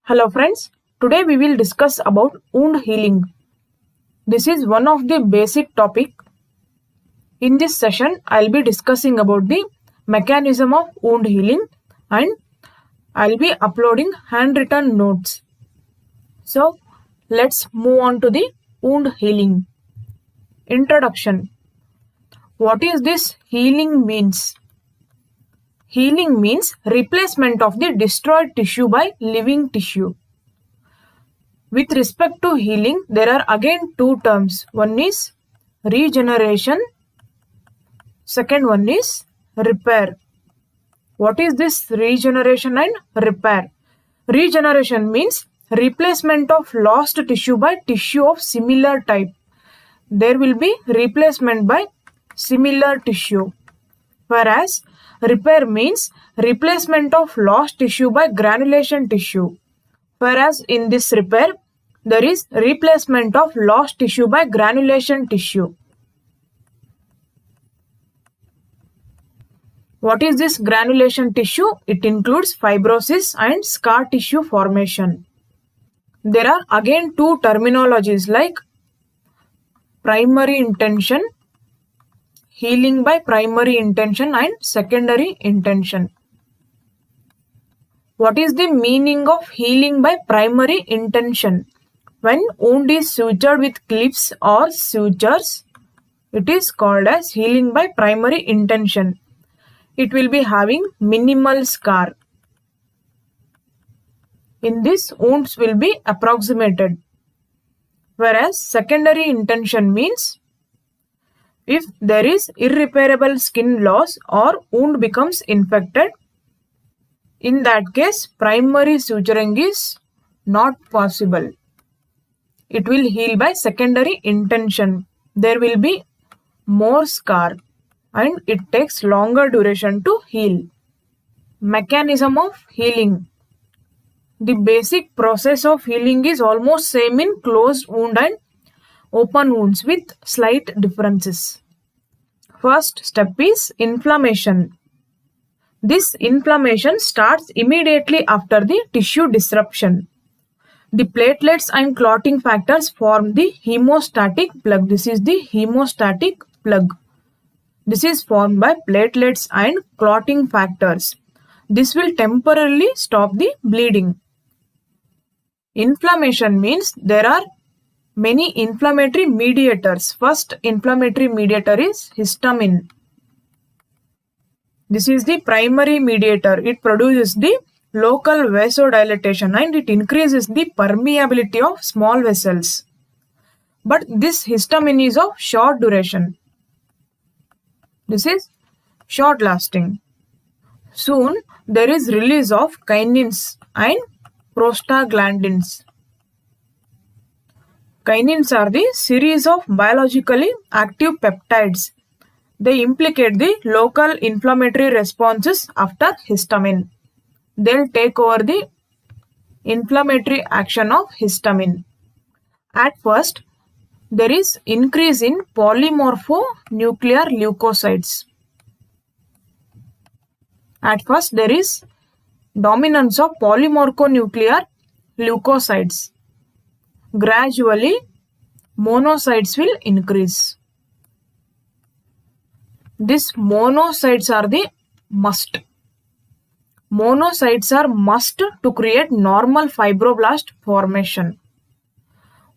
Hello friends, today we will discuss about wound healing. This is one of the basic topic. In this session, I'll be discussing about the mechanism of wound healing and I'll be uploading handwritten notes. So, let's move on to the wound healing. Introduction. What is this healing means? Healing means replacement of the destroyed tissue by living tissue. With respect to healing, there are again two terms. One is regeneration, second one is repair. What is this regeneration and repair? Regeneration means replacement of lost tissue by tissue of similar type. There will be replacement by similar tissue. Whereas repair means replacement of lost tissue by granulation tissue. Whereas in this repair, there is replacement of lost tissue by granulation tissue. What is this granulation tissue? It includes fibrosis and scar tissue formation. There are again two terminologies like primary intention, healing by primary intention and secondary intention. What is the meaning of healing by primary intention? When wound is sutured with clips or sutures, it is called as healing by primary intention. It will be having minimal scar. In this, wounds will be approximated. Whereas secondary intention means if there is irreparable skin loss or wound becomes infected, in that case, primary suturing is not possible. It will heal by secondary intention. There will be more scar and it takes longer duration to heal. Mechanism of healing. The basic process of healing is almost same in closed wound and open wounds with slight differences. First step is inflammation. This inflammation starts immediately after the tissue disruption. The platelets and clotting factors form the hemostatic plug. This is the hemostatic plug. This is formed by platelets and clotting factors. This will temporarily stop the bleeding. Inflammation means there are many inflammatory mediators. First inflammatory mediator is histamine. This is the primary mediator. It produces the local vasodilatation and it increases the permeability of small vessels. But this histamine is of short duration. This is short lasting. Soon there is release of kinins and prostaglandins. Kinins are the series of biologically active peptides. They implicate the local inflammatory responses after histamine. They'll take over the inflammatory action of histamine. At first, there is increase in polymorphonuclear leukocytes. At first, there is dominance of polymorphonuclear leukocytes. Gradually, monocytes will increase. These monocytes are the must. Monocytes are must to create normal fibroblast formation.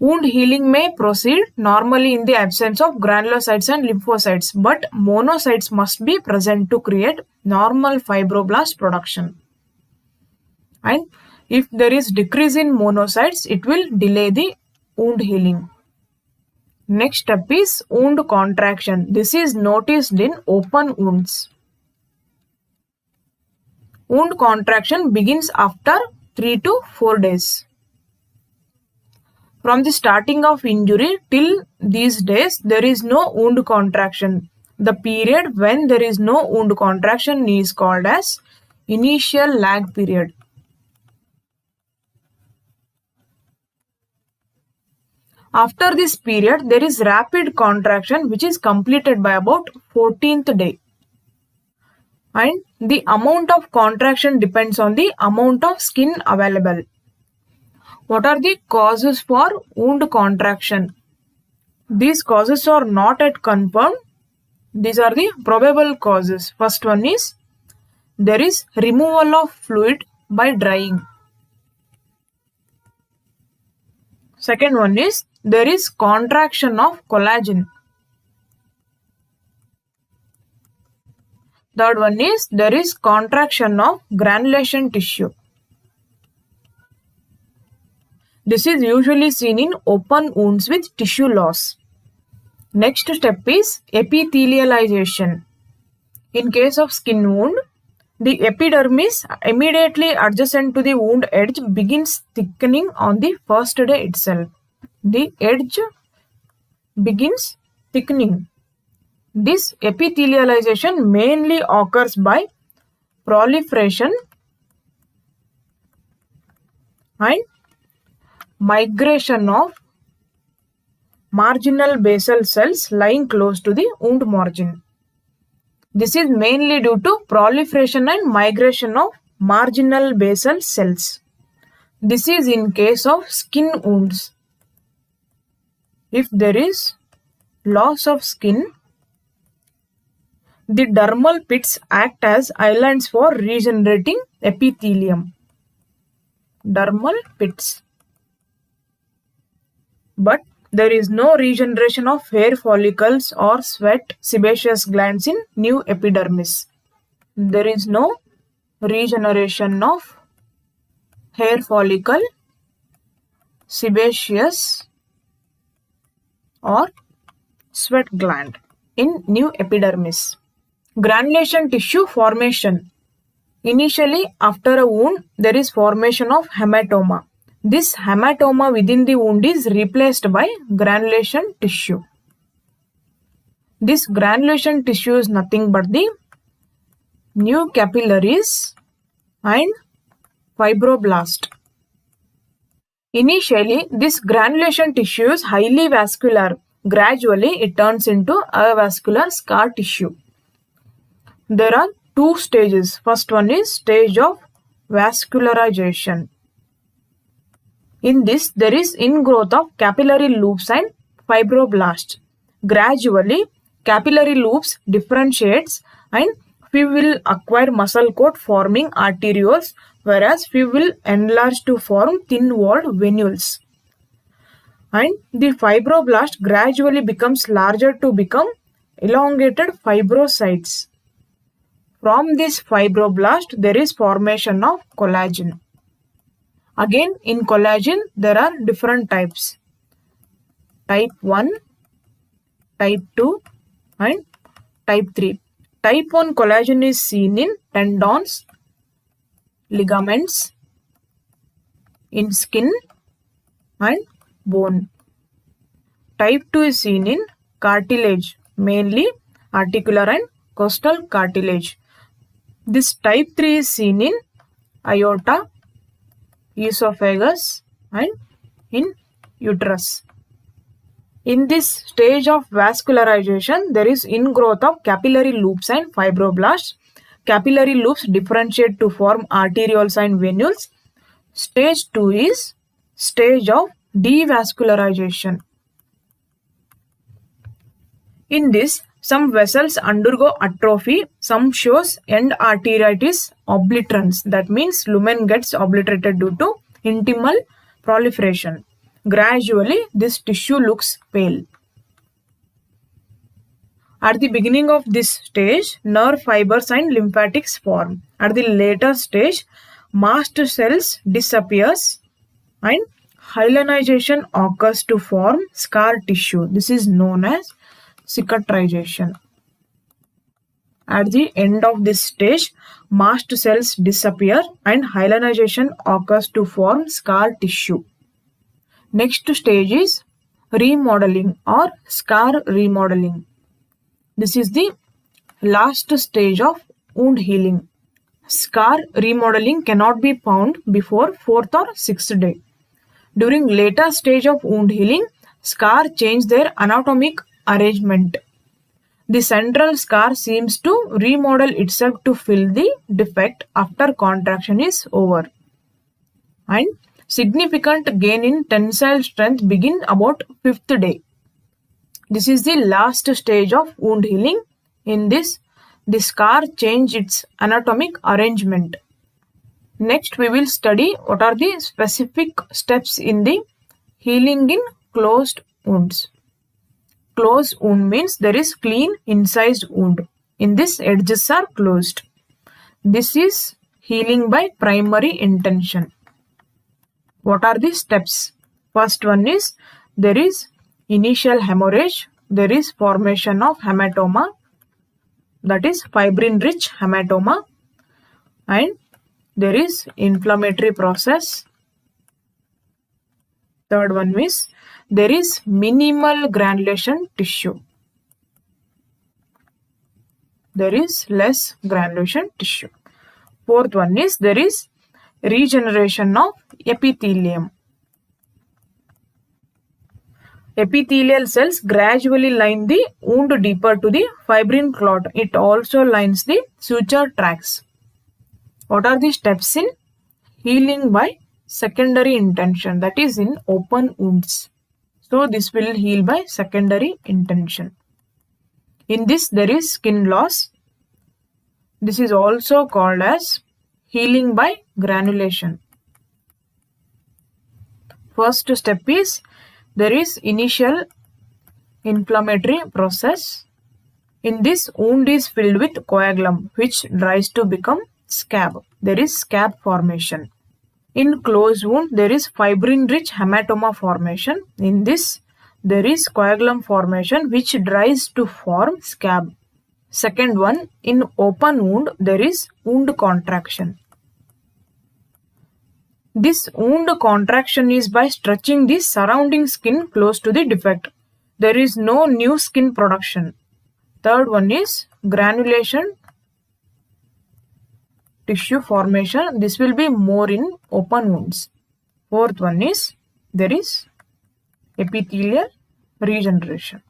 Wound healing may proceed normally in the absence of granulocytes and lymphocytes, but monocytes must be present to create normal fibroblast production. And if there is decrease in monocytes, it will delay the wound healing. Next step is wound contraction. This is noticed in open wounds. Wound contraction begins after 3 to 4 days. From the starting of injury till these days, there is no wound contraction. The period when there is no wound contraction is called as initial lag period. After this period, there is rapid contraction which is completed by about 14th day. And the amount of contraction depends on the amount of skin available. What are the causes for wound contraction? These causes are not yet confirmed. These are the probable causes. First one is there is removal of fluid by drying. Second one is there is contraction of collagen. Third one is there is contraction of granulation tissue. This is usually seen in open wounds with tissue loss. Next step is epithelialization. In case of skin wound, the epidermis immediately adjacent to the wound edge begins thickening on the first day itself. The edge begins thickening. This epithelialization mainly occurs by proliferation and migration of marginal basal cells lying close to the wound margin. This is mainly due to proliferation and migration of marginal basal cells. This is in case of skin wounds. If there is loss of skin, the dermal pits act as islands for regenerating epithelium. Dermal pits. But there is no regeneration of hair follicles or sweat sebaceous glands in new epidermis. There is no regeneration of hair follicle, sebaceous or sweat gland in new epidermis. Granulation tissue formation. Initially, after a wound, there is formation of hematoma. This hematoma within the wound is replaced by granulation tissue. This granulation tissue is nothing but the new capillaries and fibroblast. Initially, this granulation tissue is highly vascular. Gradually, it turns into avascular scar tissue. There are two stages. First one is stage of vascularization. In this, there is ingrowth of capillary loops and fibroblasts. Gradually, capillary loops differentiates and few will acquire muscle coat forming arterioles, whereas few will enlarge to form thin-walled venules. And the fibroblast gradually becomes larger to become elongated fibrocytes. From this fibroblast, there is formation of collagen. Again, in collagen, there are different types. Type 1, Type 2 and Type 3. Type 1 collagen is seen in tendons, ligaments, in skin and bone. Type 2 is seen in cartilage, mainly articular and costal cartilage. This type 3 is seen in aorta, esophagus and in uterus. In this stage of vascularization, there is ingrowth of capillary loops and fibroblasts. Capillary loops differentiate to form arterioles and venules. Stage 2 is stage of devascularization. In this, some vessels undergo atrophy, some shows end arteritis obliterans. That means lumen gets obliterated due to intimal proliferation. Gradually, this tissue looks pale. At the beginning of this stage, nerve fibers and lymphatics form. At the later stage, mast cells disappears and hyalinization occurs to form scar tissue. This is known as cicatrization. At the end of this stage, mast cells disappear and hyalinization occurs to form scar tissue. Next stage is remodeling or scar remodeling. This is the last stage of wound healing. Scar remodeling cannot be found before 4th or 6th day. During later stage of wound healing, scar change their anatomic arrangement. The central scar seems to remodel itself to fill the defect after contraction is over. And Significant gain in tensile strength begin about 5th day. This is the last stage of wound healing. In this, the scar change its anatomic arrangement. Next, we will study what are the specific steps in the healing in closed wounds. Closed wound means there is clean incised wound. In this, edges are closed. This is healing by primary intention. What are the steps? First one is there is initial hemorrhage. There is formation of hematoma, that is fibrin-rich hematoma, and there is inflammatory process. Third one is there is minimal granulation tissue. There is less granulation tissue. Fourth one is there is regeneration of epithelium. Epithelial cells gradually line the wound deeper to the fibrin clot. It also lines the suture tracts. What are the steps in healing by secondary intention, that is in open wounds? So this will heal by secondary intention. In this there is skin loss. This is also called as healing by granulation. First step is there is initial inflammatory process. In this, wound is filled with coagulum which dries to become scab. There is scab formation. In closed wound, there is fibrin-rich hematoma formation. In this, there is coagulum formation which dries to form scab. Second one, in open wound, there is wound contraction. This wound contraction is by stretching the surrounding skin close to the defect. There is no new skin production. Third one is granulation tissue formation. This will be more in open wounds. Fourth one is there is epithelial regeneration.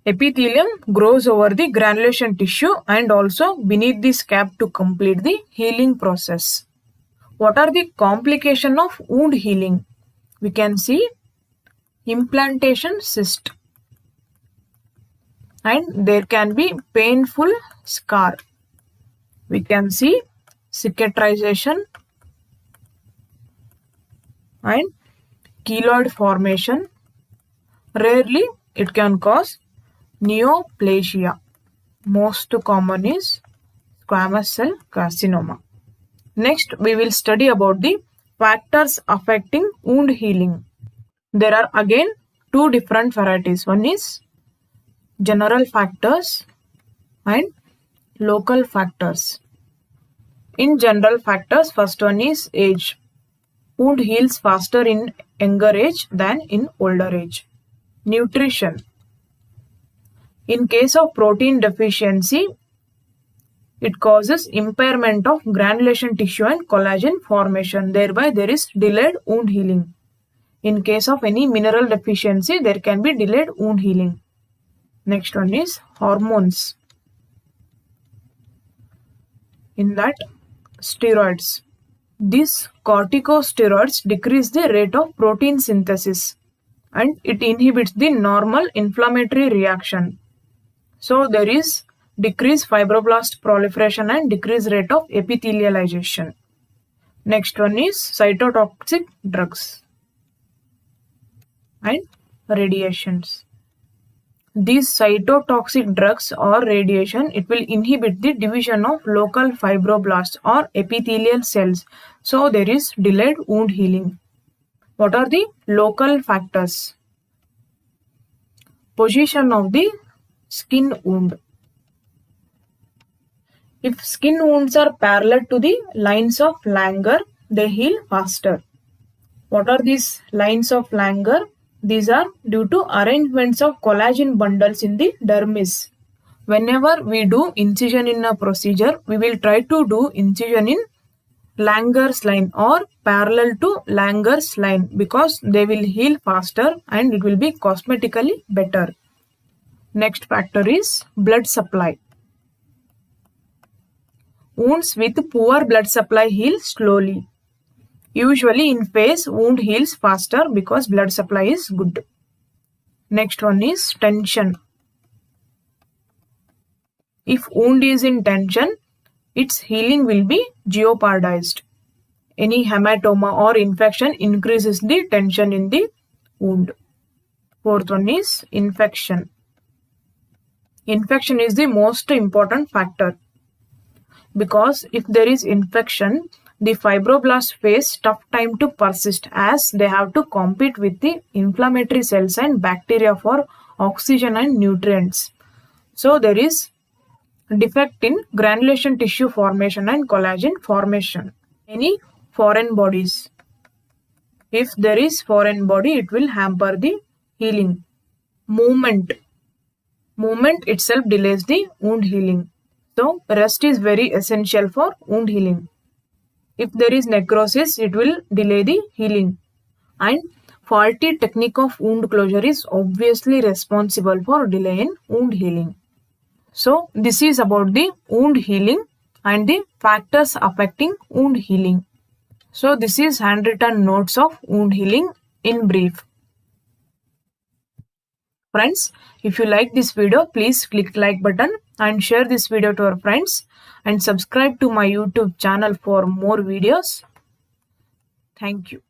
Epithelium grows over the granulation tissue and also beneath the scab to complete the healing process. What are the complications of wound healing? We can see implantation cyst, and there can be painful scar. We can see cicatrization and keloid formation. Rarely it can cause neoplasia. Most common is squamous cell carcinoma. Next, we will study about the factors affecting wound healing. There are again two different varieties. One is general factors and local factors. In general factors, first one is age. Wound heals faster in younger age than in older age. Nutrition. In case of protein deficiency, it causes impairment of granulation tissue and collagen formation. Thereby, there is delayed wound healing. In case of any mineral deficiency, there can be delayed wound healing. Next one is hormones. In that, steroids. These corticosteroids decrease the rate of protein synthesis and it inhibits the normal inflammatory reaction. So there is decreased fibroblast proliferation and decreased rate of epithelialization. Next one is cytotoxic drugs and radiations. These cytotoxic drugs or radiation, it will inhibit the division of local fibroblasts or epithelial cells. So there is delayed wound healing. What are the local factors? Position of the skin wound. If skin wounds are parallel to the lines of Langer, they heal faster. What are these lines of Langer? These are due to arrangements of collagen bundles in the dermis. Whenever we do incision in a procedure, we will try to do incision in Langer's line or parallel to Langer's line because they will heal faster and it will be cosmetically better. Next factor is blood supply. Wounds with poor blood supply heal slowly. Usually in face, wound heals faster because blood supply is good. Next one is tension. If wound is in tension, its healing will be jeopardized. Any hematoma or infection increases the tension in the wound. Fourth one is infection. Infection is the most important factor because if there is infection, the fibroblasts face tough time to persist as they have to compete with the inflammatory cells and bacteria for oxygen and nutrients. So there is defect in granulation tissue formation and collagen formation. Any foreign bodies. If there is foreign body, it will hamper the healing. Movement. Movement itself delays the wound healing. So rest is very essential for wound healing. If there is necrosis, it will delay the healing. And faulty technique of wound closure is obviously responsible for delay in wound healing. So this is about the wound healing and the factors affecting wound healing. So this is handwritten notes of wound healing in brief. Friends, if you like this video, please click like button and share this video to your friends and subscribe to my YouTube channel for more videos. Thank you.